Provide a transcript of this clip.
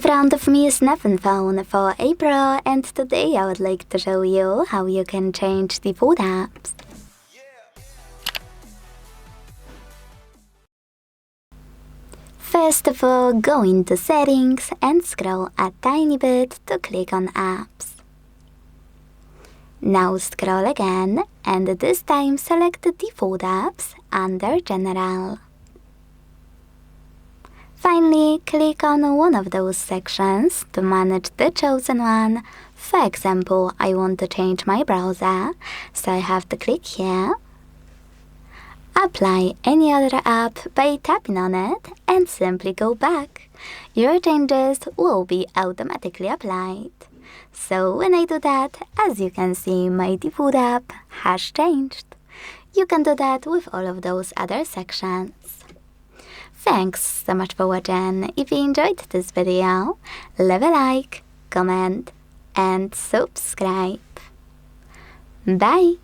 In front of me is Neptune phone for April, and today I would like to show you how you can change the food apps. First of all, go into settings and scroll a tiny bit to click on apps. Now scroll again and this time select the default apps under general. Finally, click on one of those sections to manage the chosen one. For example, I want to change my browser, so I have to click here. Apply any other app by tapping on it and simply go back. Your changes will be automatically applied. So when I do that, as you can see, my default app has changed. You can do that with all of those other sections. Thanks so much for watching. If you enjoyed this video, leave a like, comment, and subscribe. Bye!